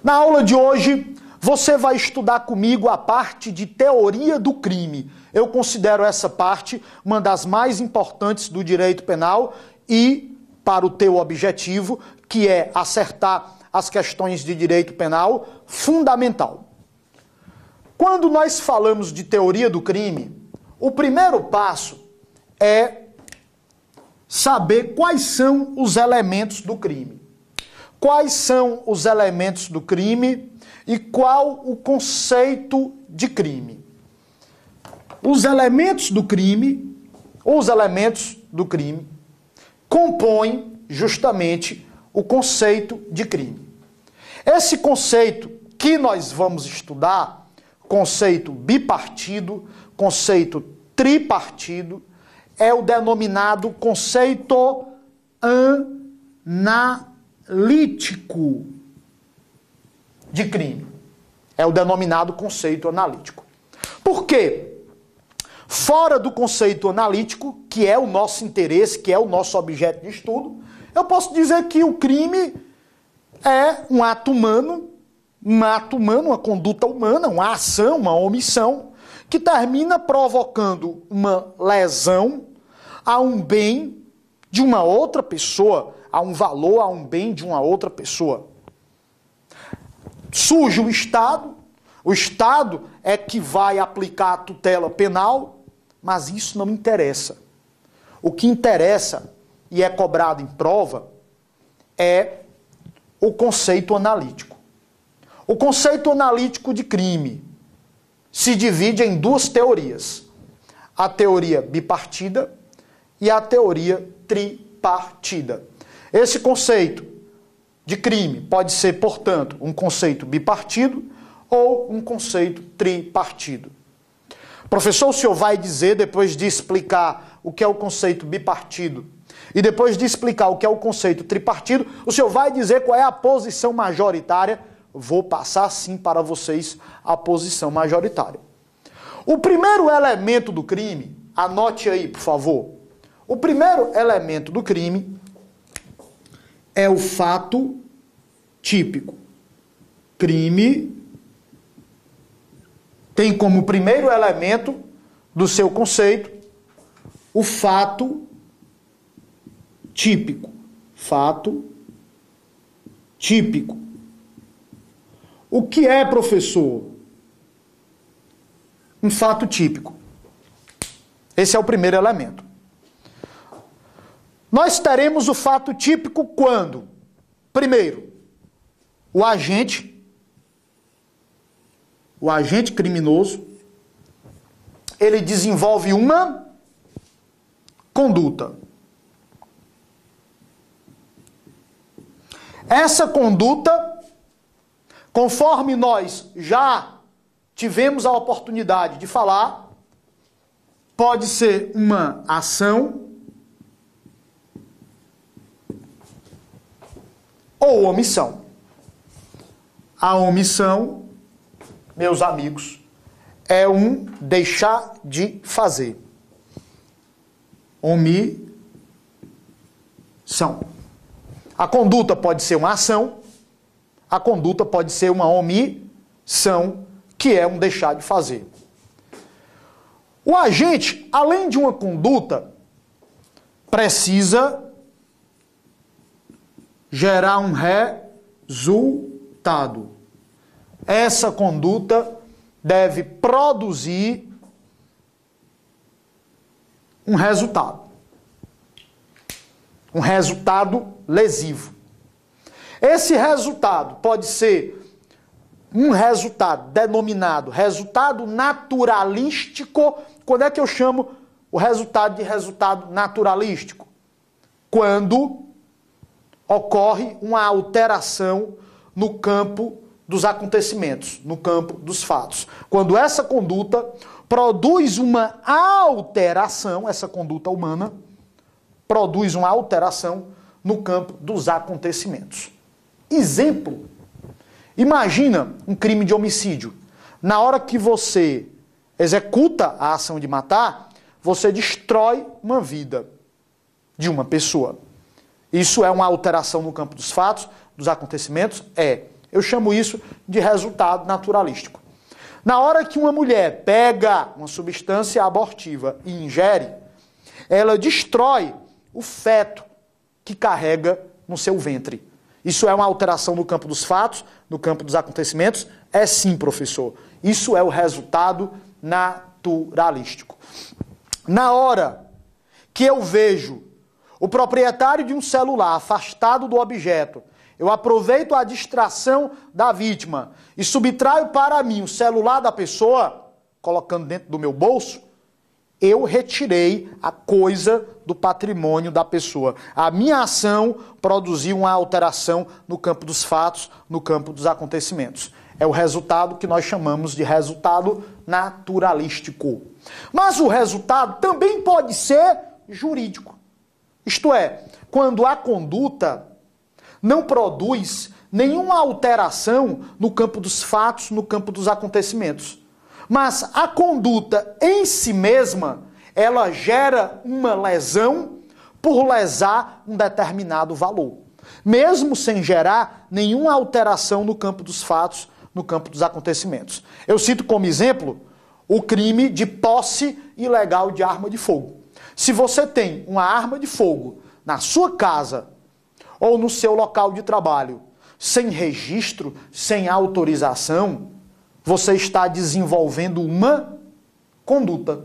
Na aula de hoje, você vai estudar comigo a parte de teoria do crime. Eu considero essa parte uma das mais importantes do direito penal e para o teu objetivo, que é acertar as questões de direito penal, fundamental. Quando nós falamos de teoria do crime, o primeiro passo é saber quais são os elementos do crime. Quais são os elementos do crime e qual o conceito de crime. Os elementos do crime compõem justamente o conceito de crime. Esse conceito que nós vamos estudar, conceito bipartido, conceito tripartido, é o denominado conceito analítico de crime. É o denominado conceito analítico. Por quê? Fora do conceito analítico, que é o nosso interesse, que é o nosso objeto de estudo, eu posso dizer que o crime é um ato humano, uma conduta humana, uma ação, uma omissão, que termina provocando uma lesão a um bem de uma outra pessoa, a um valor, a um bem de uma outra pessoa. Surge o Estado é que vai aplicar a tutela penal, mas isso não interessa. O que interessa, e é cobrado em prova, é o conceito analítico. O conceito analítico de crime se divide em duas teorias. A teoria bipartida e a teoria tripartida. Esse conceito de crime pode ser, portanto, um conceito bipartido ou um conceito tripartido. Professor, o senhor vai dizer, depois de explicar o que é o conceito bipartido e depois de explicar o que é o conceito tripartido, o senhor vai dizer qual é a posição majoritária? Vou passar sim para vocês a posição majoritária. O primeiro elemento do crime, anote aí, por favor. O primeiro elemento do crime é o fato típico. Crime tem como primeiro elemento do seu conceito o fato típico. Fato típico. O que é, professor? Um fato típico. Esse é o primeiro elemento. Nós teremos o fato típico quando, primeiro, o agente criminoso, ele desenvolve uma conduta. Essa conduta, conforme nós já tivemos a oportunidade de falar, pode ser uma ação ou omissão. A omissão, meus amigos, é um deixar de fazer. Omissão. A conduta pode ser uma ação, a conduta pode ser uma omissão, que é um deixar de fazer. O agente, além de uma conduta, precisa gerar um resultado. Essa conduta deve produzir um resultado. Um resultado lesivo. Esse resultado pode ser um resultado denominado resultado naturalístico. Quando é que eu chamo o resultado de resultado naturalístico? Quando ocorre uma alteração no campo dos acontecimentos, no campo dos fatos. Quando essa conduta produz uma alteração, essa conduta humana produz uma alteração no campo dos acontecimentos. Exemplo: imagina um crime de homicídio. Na hora que você executa a ação de matar, você destrói uma vida de uma pessoa. Isso é uma alteração no campo dos fatos, dos acontecimentos? É. Eu chamo isso de resultado naturalístico. Na hora que uma mulher pega uma substância abortiva e ingere, ela destrói o feto que carrega no seu ventre. Isso é uma alteração no campo dos fatos, no campo dos acontecimentos? É sim, professor. Isso é o resultado naturalístico. Na hora que eu vejo o proprietário de um celular afastado do objeto, eu aproveito a distração da vítima e subtraio para mim o celular da pessoa, colocando dentro do meu bolso, eu retirei a coisa do patrimônio da pessoa. A minha ação produziu uma alteração no campo dos fatos, no campo dos acontecimentos. É o resultado que nós chamamos de resultado naturalístico. Mas o resultado também pode ser jurídico. Isto é, quando a conduta não produz nenhuma alteração no campo dos fatos, no campo dos acontecimentos. Mas a conduta em si mesma, ela gera uma lesão por lesar um determinado valor. Mesmo sem gerar nenhuma alteração no campo dos fatos, no campo dos acontecimentos. Eu cito como exemplo o crime de posse ilegal de arma de fogo. Se você tem uma arma de fogo na sua casa ou no seu local de trabalho, sem registro, sem autorização, você está desenvolvendo uma conduta.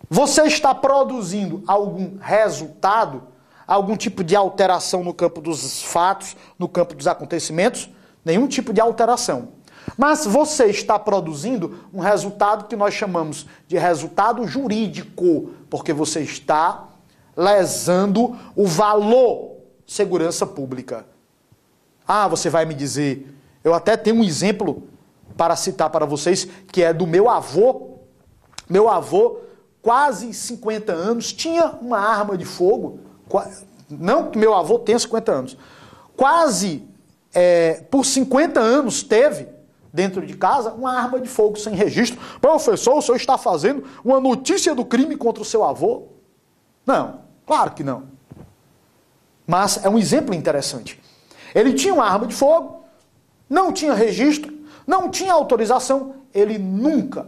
Você está produzindo algum resultado, algum tipo de alteração no campo dos fatos, no campo dos acontecimentos? Nenhum tipo de alteração. Mas você está produzindo um resultado que nós chamamos de resultado jurídico, porque você está lesando o valor segurança pública. Ah, você vai me dizer, eu até tenho um exemplo para citar para vocês, que é do meu avô. Meu avô, quase 50 anos, tinha uma arma de fogo. Não que meu avô tenha 50 anos. Quase, por 50 anos, teve, dentro de casa, uma arma de fogo sem registro. Professor, o senhor está fazendo uma notícia do crime contra o seu avô? Não, claro que não. Mas é um exemplo interessante. Ele tinha uma arma de fogo, não tinha registro, não tinha autorização, ele nunca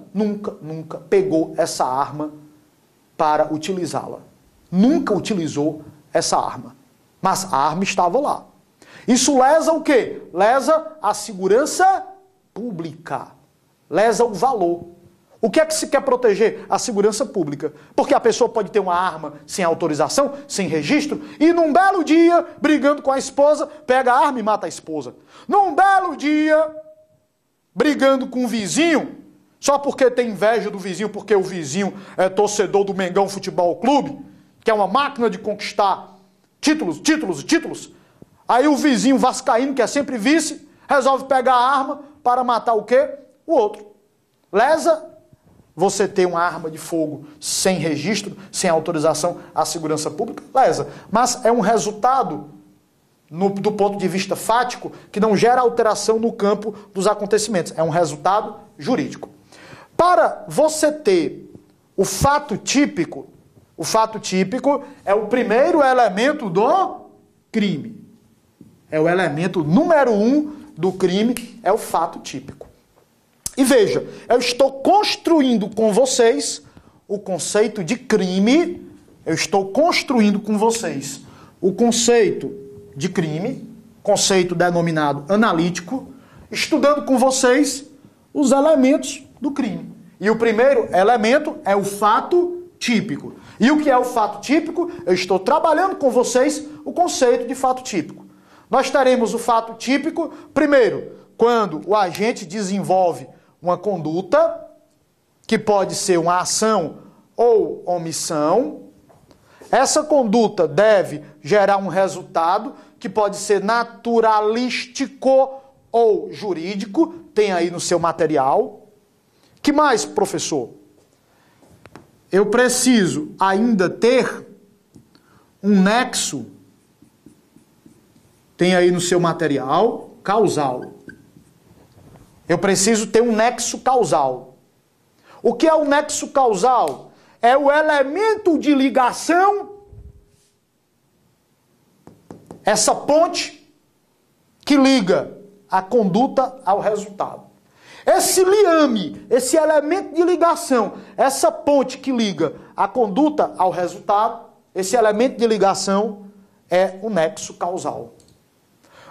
pegou essa arma para utilizá-la. Nunca utilizou essa arma. Mas a arma estava lá. Isso lesa o quê? Lesa a segurança pública. Lesa o valor. O que é que se quer proteger? A segurança pública. Porque a pessoa pode ter uma arma sem autorização, sem registro, e num belo dia, brigando com a esposa, pega a arma e mata a esposa. Num belo dia, brigando com o vizinho, só porque tem inveja do vizinho, porque o vizinho é torcedor do Mengão Futebol Clube, que é uma máquina de conquistar títulos. Aí o vizinho vascaíno, que é sempre vice, resolve pegar a arma para matar o quê? O outro. Lesa você ter uma arma de fogo sem registro, sem autorização à segurança pública? Lesa. Mas é um resultado, do ponto de vista fático, que não gera alteração no campo dos acontecimentos. É um resultado jurídico. Para você ter o fato típico é o primeiro elemento do crime. É o elemento número 1 do crime, é o fato típico. E veja, eu estou construindo com vocês o conceito de crime, eu estou construindo com vocês o conceito de crime, conceito denominado analítico, estudando com vocês os elementos do crime. E o primeiro elemento é o fato típico. E o que é o fato típico? Eu estou trabalhando com vocês o conceito de fato típico. Nós teremos o fato típico, primeiro, quando o agente desenvolve uma conduta, que pode ser uma ação ou omissão. Essa conduta deve gerar um resultado que pode ser naturalístico ou jurídico, tem aí no seu material. Que mais, professor? Eu preciso ainda ter um nexo, tem aí no seu material, causal. Eu preciso ter um nexo causal. O que é o nexo causal? É o elemento de ligação, essa ponte que liga a conduta ao resultado. Esse liame, esse elemento de ligação, essa ponte que liga a conduta ao resultado, esse elemento de ligação é o nexo causal.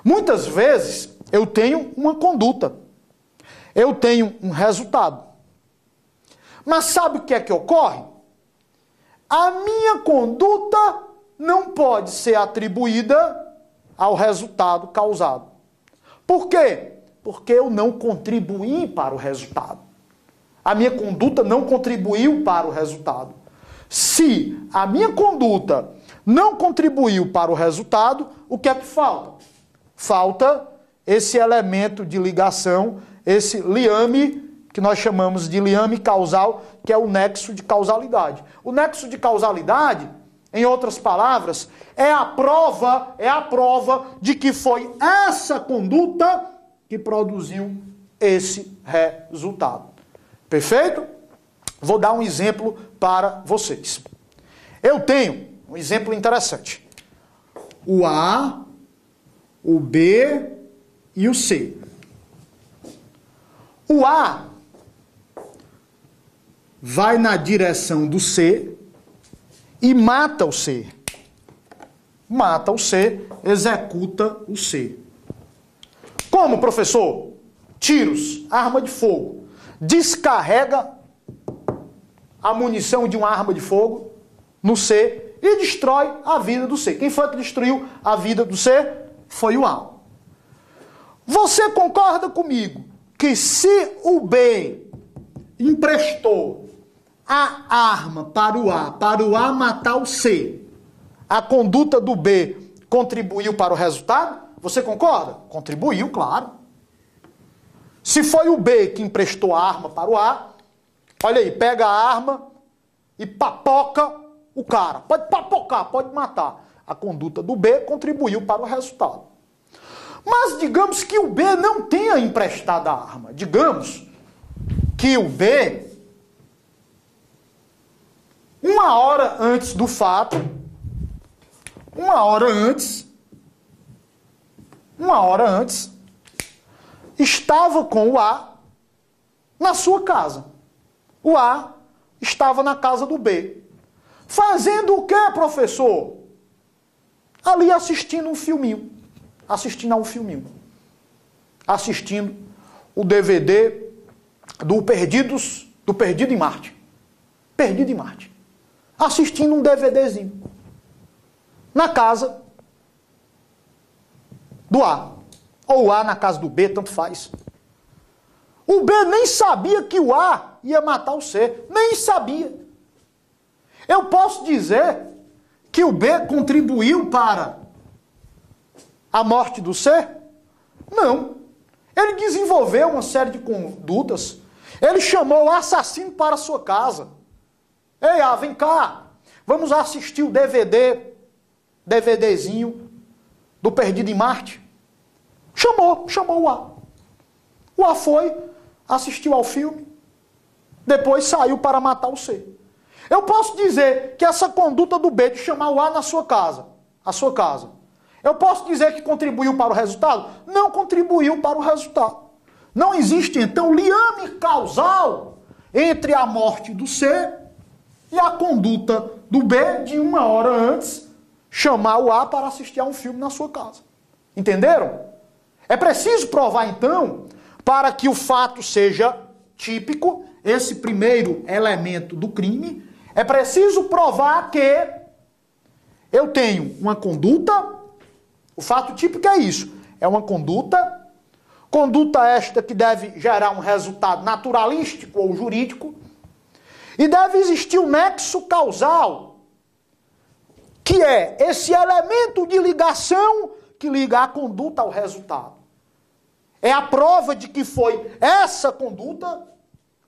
Muitas vezes eu tenho uma conduta, eu tenho um resultado. Mas sabe o que é que ocorre? A minha conduta não pode ser atribuída ao resultado causado. Por quê? Porque eu não contribuí para o resultado. A minha conduta não contribuiu para o resultado. Se a minha conduta não contribuiu para o resultado, o que é que falta? Falta esse elemento de ligação, esse liame, que nós chamamos de liame causal, que é o nexo de causalidade. O nexo de causalidade, em outras palavras, é a prova de que foi essa conduta que produziu esse resultado. Perfeito? Vou dar um exemplo para vocês. Eu tenho um exemplo interessante. O A, o B e o C. O A vai na direção do C e mata o C. Mata o C, executa o C. Como, professor? Tiros, arma de fogo. Descarrega a munição de uma arma de fogo no C e destrói a vida do C. Quem foi que destruiu a vida do C? Foi o A. Você concorda comigo que se o B emprestou a arma para o A matar o C, a conduta do B contribuiu para o resultado? Você concorda? Contribuiu, claro. Se foi o B que emprestou a arma para o A, olha aí, pega a arma e papoca o cara. Pode papocar, pode matar. A conduta do B contribuiu para o resultado. Mas digamos que o B não tenha emprestado a arma. Digamos que o B, uma hora antes do fato, uma hora antes, estava com o A na sua casa. O A estava na casa do B. Fazendo o quê, professor? Ali assistindo um filminho. Assistindo o DVD do Perdido em Marte. Perdido em Marte. Assistindo um DVDzinho. Na casa do A. Ou o A na casa do B, tanto faz. O B nem sabia que o A ia matar o C. Nem sabia. Eu posso dizer que o B contribuiu para a morte do C? Não. Ele desenvolveu uma série de condutas. Ele chamou o assassino para a sua casa. Ei, A, vem cá. Vamos assistir o DVDzinho do Perdido em Marte. Chamou o A. O A foi, assistiu ao filme, depois saiu para matar o C. Eu posso dizer que essa conduta do B de chamar o A na sua casa, eu posso dizer que contribuiu para o resultado? Não contribuiu para o resultado. Não existe, então, liame causal entre a morte do C e a conduta do B de uma hora antes chamar o A para assistir a um filme na sua casa. Entenderam? É preciso provar, então, para que o fato seja típico, esse primeiro elemento do crime, é preciso provar que eu tenho uma conduta. O fato típico é isso, é uma conduta esta que deve gerar um resultado naturalístico ou jurídico, e deve existir um nexo causal, que é esse elemento de ligação que liga a conduta ao resultado. É a prova de que foi essa conduta,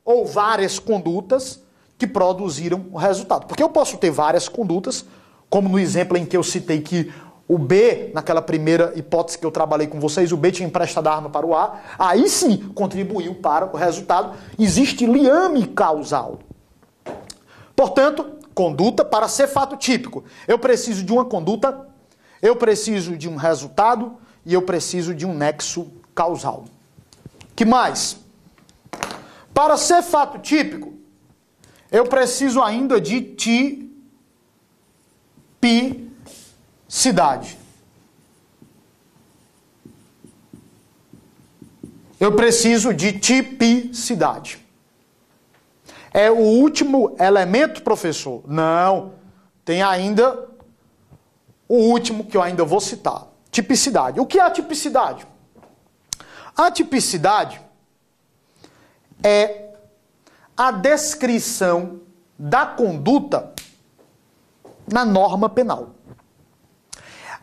ou várias condutas, que produziram o resultado. Porque eu posso ter várias condutas, como no exemplo em que eu citei que o B, naquela primeira hipótese que eu trabalhei com vocês, o B tinha emprestado a arma para o A, aí sim contribuiu para o resultado. Existe liame causal. Portanto, conduta para ser fato típico. Eu preciso de uma conduta, eu preciso de um resultado e eu preciso de um nexo causal. Que mais? Para ser fato típico, eu preciso ainda de tipicidade. Eu preciso de tipicidade. É o último elemento, professor? Não. Tem ainda o último que eu ainda vou citar. Tipicidade. O que é a tipicidade? A tipicidade é a descrição da conduta na norma penal.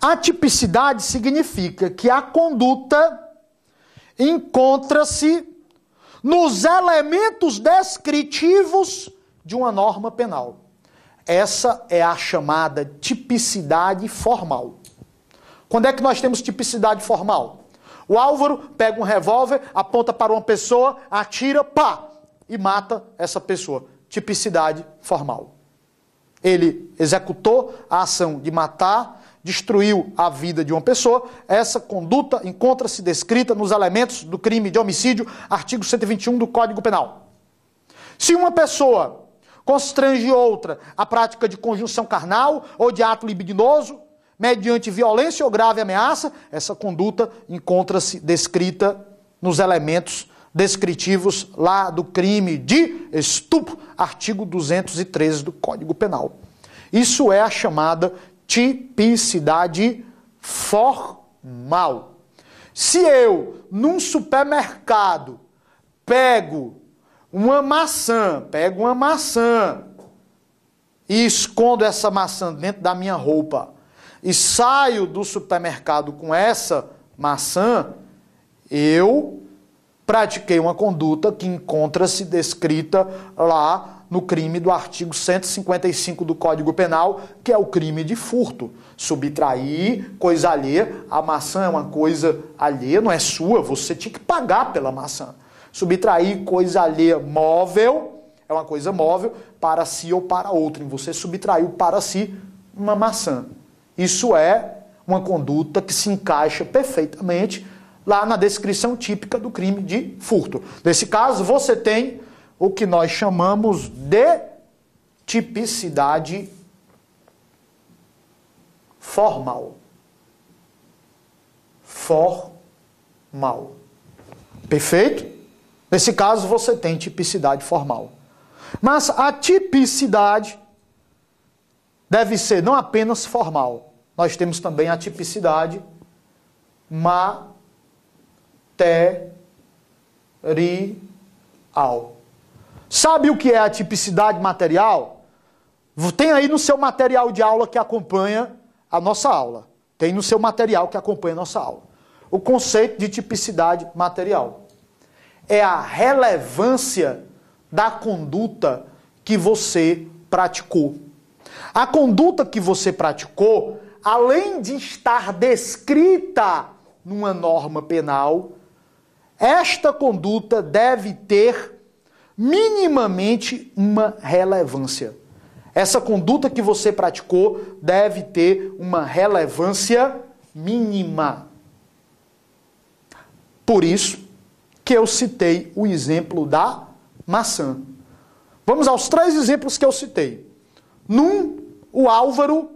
A tipicidade significa que a conduta encontra-se nos elementos descritivos de uma norma penal. Essa é a chamada tipicidade formal. Quando é que nós temos tipicidade formal? O Álvaro pega um revólver, aponta para uma pessoa, atira, pá, e mata essa pessoa. Tipicidade formal. Ele executou a ação de matar, destruiu a vida de uma pessoa. Essa conduta encontra-se descrita nos elementos do crime de homicídio, artigo 121 do Código Penal. Se uma pessoa constrange outra à prática de conjunção carnal ou de ato libidinoso, mediante violência ou grave ameaça, essa conduta encontra-se descrita nos elementos descritivos lá do crime de estupro, artigo 213 do Código Penal. Isso é a chamada tipicidade formal. Se eu, num supermercado, pego uma maçã e escondo essa maçã dentro da minha roupa e saio do supermercado com essa maçã, eu pratiquei uma conduta que encontra-se descrita lá no crime do artigo 155 do Código Penal, que é o crime de furto. Subtrair coisa alheia. A maçã é uma coisa alheia, não é sua, você tinha que pagar pela maçã. Subtrair coisa alheia móvel, é uma coisa móvel, para si ou para outrem. Você subtraiu para si uma maçã. Isso é uma conduta que se encaixa perfeitamente lá na descrição típica do crime de furto. Nesse caso, você tem o que nós chamamos de tipicidade formal. Formal. Perfeito? Nesse caso, você tem tipicidade formal. Mas a tipicidade deve ser não apenas formal. Nós temos também a tipicidade material. Sabe o que é a tipicidade material? Tem aí no seu material de aula que acompanha a nossa aula. Tem no seu material que acompanha a nossa aula. O conceito de tipicidade material é a relevância da conduta que você praticou. A conduta que você praticou, além de estar descrita numa norma penal, esta conduta deve ter minimamente uma relevância. Essa conduta que você praticou deve ter uma relevância mínima. Por isso que eu citei o exemplo da maçã. Vamos aos 3 exemplos que eu citei. O Álvaro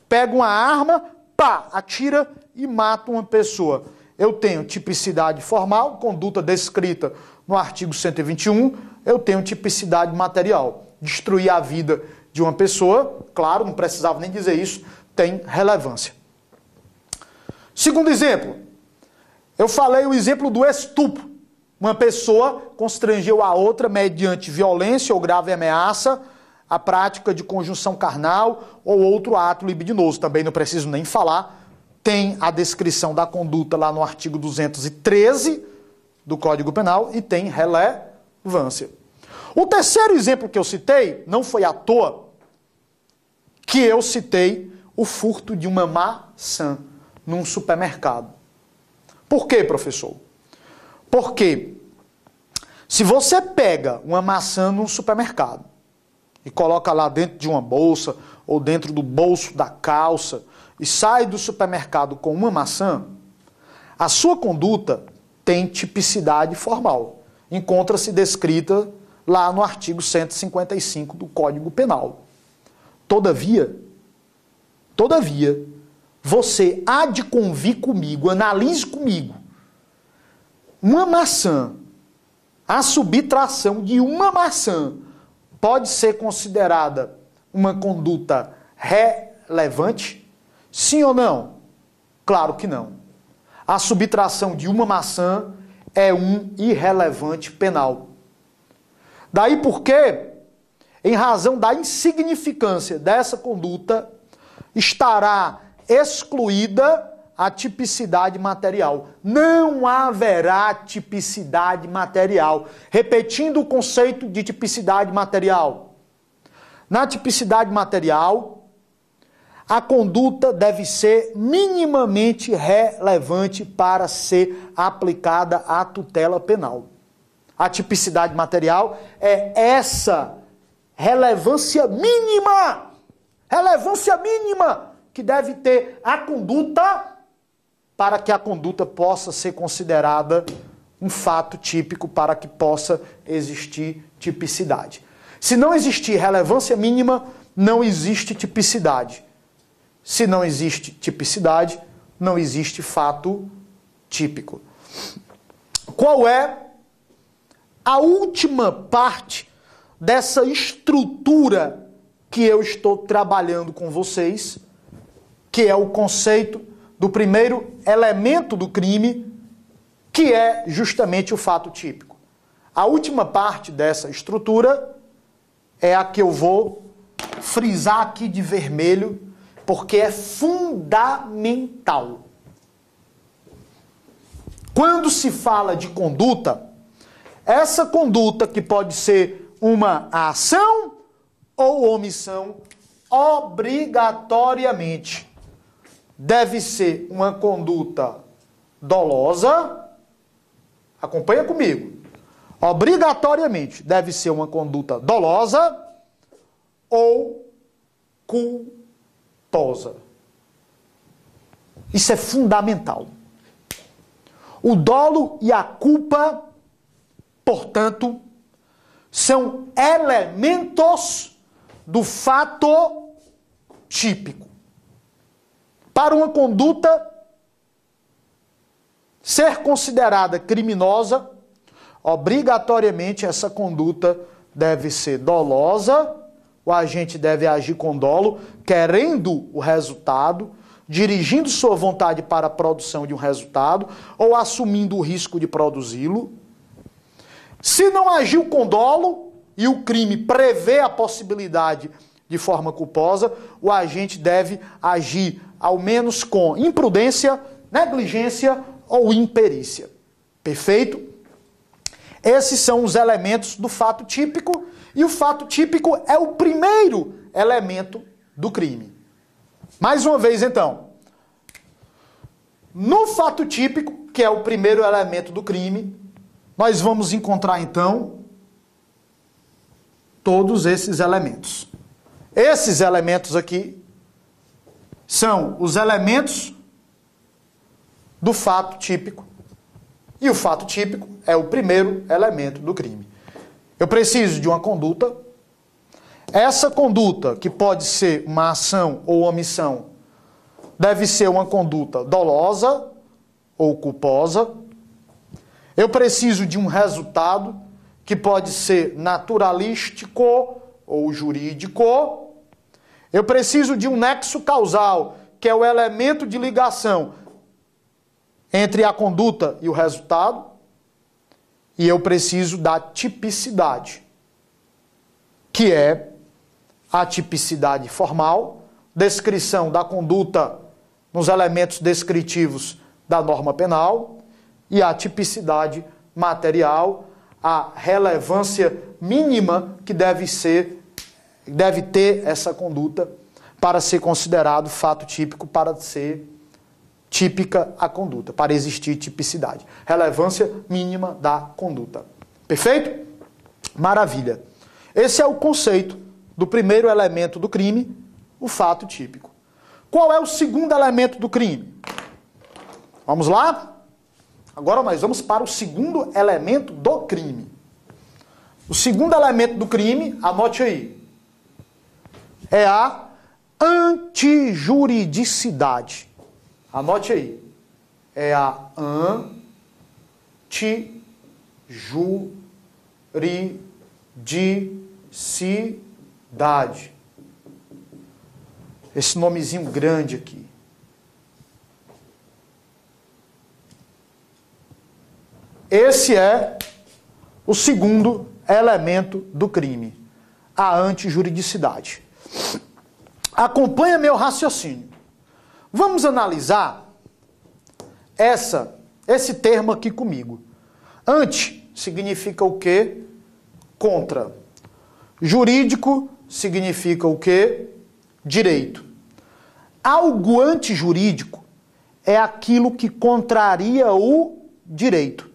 pega uma arma, pá, atira e mata uma pessoa. Eu tenho tipicidade formal, conduta descrita no artigo 121, eu tenho tipicidade material. Destruir a vida de uma pessoa, claro, não precisava nem dizer isso, tem relevância. Segundo exemplo, eu falei o exemplo do estupro. Uma pessoa constrangeu a outra mediante violência ou grave ameaça, a prática de conjunção carnal ou outro ato libidinoso. Também não preciso nem falar. Tem a descrição da conduta lá no artigo 213 do Código Penal e tem relevância. O terceiro exemplo que eu citei, não foi à toa que eu citei o furto de uma maçã num supermercado. Por quê, professor? Porque se você pega uma maçã num supermercado e coloca lá dentro de uma bolsa ou dentro do bolso da calça e sai do supermercado com uma maçã, a sua conduta tem tipicidade formal. Encontra-se descrita lá no artigo 155 do Código Penal. Todavia, você há de convir comigo, analise comigo, uma maçã, a subtração de uma maçã pode ser considerada uma conduta relevante? Sim ou não? Claro que não. A subtração de uma maçã é um irrelevante penal. Daí porque, em razão da insignificância dessa conduta, estará excluída a tipicidade material. Não haverá tipicidade material. Repetindo o conceito de tipicidade material. Na tipicidade material, a conduta deve ser minimamente relevante para ser aplicada à tutela penal. A tipicidade material é essa relevância mínima que deve ter a conduta para que a conduta possa ser considerada um fato típico, para que possa existir tipicidade. Se não existir relevância mínima, não existe tipicidade. Se não existe tipicidade, não existe fato típico. Qual é a última parte dessa estrutura que eu estou trabalhando com vocês, que é o conceito do primeiro elemento do crime, que é justamente o fato típico? A última parte dessa estrutura é a que eu vou frisar aqui de vermelho, porque é fundamental. Quando se fala de conduta, essa conduta, que pode ser uma ação ou omissão, obrigatoriamente deve ser uma conduta dolosa. Acompanha comigo. Obrigatoriamente deve ser uma conduta dolosa ou culposa. Isso é fundamental. O dolo e a culpa, portanto, são elementos do fato típico. Para uma conduta ser considerada criminosa, obrigatoriamente essa conduta deve ser dolosa, o agente deve agir com dolo, querendo o resultado, dirigindo sua vontade para a produção de um resultado, ou assumindo o risco de produzi-lo. Se não agiu com dolo e o crime prevê a possibilidade de forma culposa, o agente deve agir ao menos com imprudência, negligência ou imperícia. Perfeito? Esses são os elementos do fato típico, e o fato típico é o primeiro elemento do crime. Mais uma vez, então, no fato típico, que é o primeiro elemento do crime, nós vamos encontrar, então, todos esses elementos. Esses elementos aqui são os elementos do fato típico. E o fato típico é o primeiro elemento do crime. Eu preciso de uma conduta. Essa conduta, que pode ser uma ação ou omissão, deve ser uma conduta dolosa ou culposa. Eu preciso de um resultado, que pode ser naturalístico ou jurídico. Eu preciso de um nexo causal, que é o elemento de ligação entre a conduta e o resultado. E eu preciso da tipicidade, que é a tipicidade formal, descrição da conduta nos elementos descritivos da norma penal, e a tipicidade material, a relevância mínima que deve ter essa conduta para ser considerado fato típico, para ser típica a conduta, para existir tipicidade. Relevância mínima da conduta. Perfeito? Maravilha. Esse é o conceito do primeiro elemento do crime, o fato típico. Qual é o segundo elemento do crime? Vamos lá? Agora nós vamos para o segundo elemento do crime. O segundo elemento do crime, anote aí, é a antijuridicidade. Anote aí. É a antijuridicidade. Esse nomezinho grande aqui. Esse é o segundo elemento do crime, a antijuridicidade. Acompanha meu raciocínio. Vamos analisar esse termo aqui comigo. Anti significa o quê? Contra. Jurídico significa o quê? Direito. Algo antijurídico é aquilo que contraria o direito.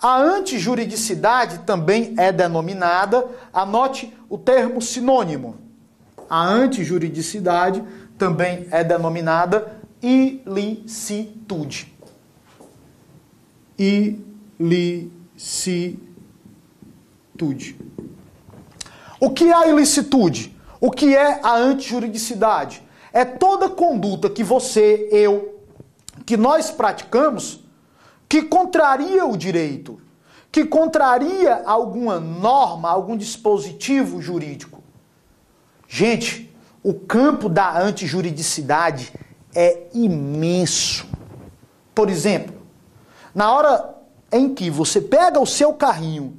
A antijuridicidade também é denominada, anote o termo sinônimo. A antijuridicidade também é denominada ilicitude. Ilicitude. O que é a ilicitude? O que é a antijuridicidade? É toda conduta que você, eu, que nós praticamos que contraria o direito, que contraria alguma norma, algum dispositivo jurídico. Gente, o campo da antijuridicidade é imenso. Por exemplo, na hora em que você pega o seu carrinho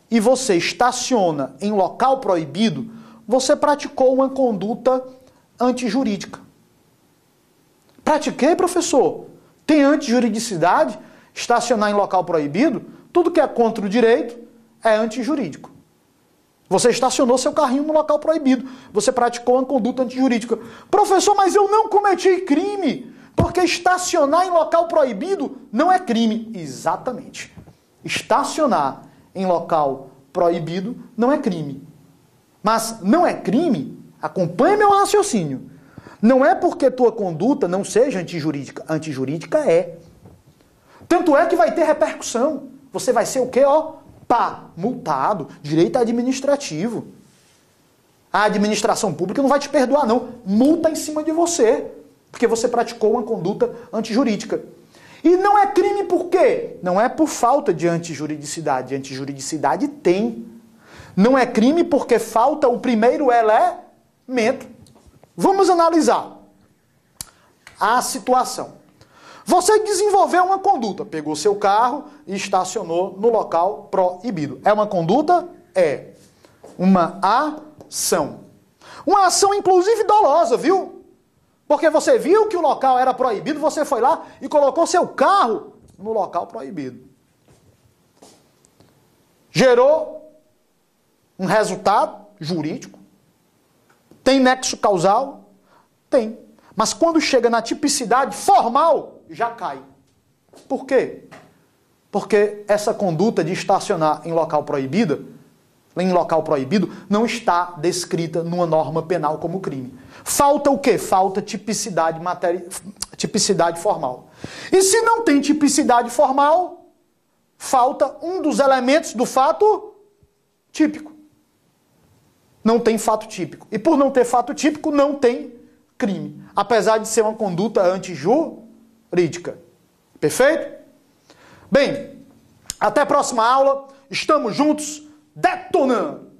e você estaciona em local proibido, você praticou uma conduta antijurídica. Pratiquei, professor? Tem antijuridicidade? Estacionar em local proibido? Tudo que é contra o direito é antijurídico. Você estacionou seu carrinho no local proibido. Você praticou uma conduta antijurídica. Professor, mas eu não cometi crime, porque estacionar em local proibido não é crime. Exatamente. Estacionar em local proibido não é crime. Mas não é crime, acompanhe meu raciocínio. Não é porque tua conduta não seja antijurídica. Antijurídica é. Tanto é que vai ter repercussão. Você vai ser o quê? Multado. Direito administrativo. A administração pública não vai te perdoar, não. Multa em cima de você. Porque você praticou uma conduta antijurídica. E não é crime por quê? Não é por falta de antijuridicidade. Antijuridicidade tem. Não é crime porque falta o primeiro elemento. Vamos analisar a situação. Você desenvolveu uma conduta, pegou seu carro e estacionou no local proibido. É uma conduta? É. Uma ação. Uma ação, inclusive, dolosa, viu? Porque você viu que o local era proibido, você foi lá e colocou seu carro no local proibido. Gerou um resultado jurídico. Tem nexo causal? Tem. Mas quando chega na tipicidade formal, já cai. Por quê? Porque essa conduta de estacionar em local proibido não está descrita numa norma penal como crime. Falta o quê? Falta tipicidade formal. E se não tem tipicidade formal, falta um dos elementos do fato típico. Não tem fato típico. E por não ter fato típico, não tem crime. Apesar de ser uma conduta antijurídica. Perfeito? Bem, até a próxima aula. Estamos juntos, detonando!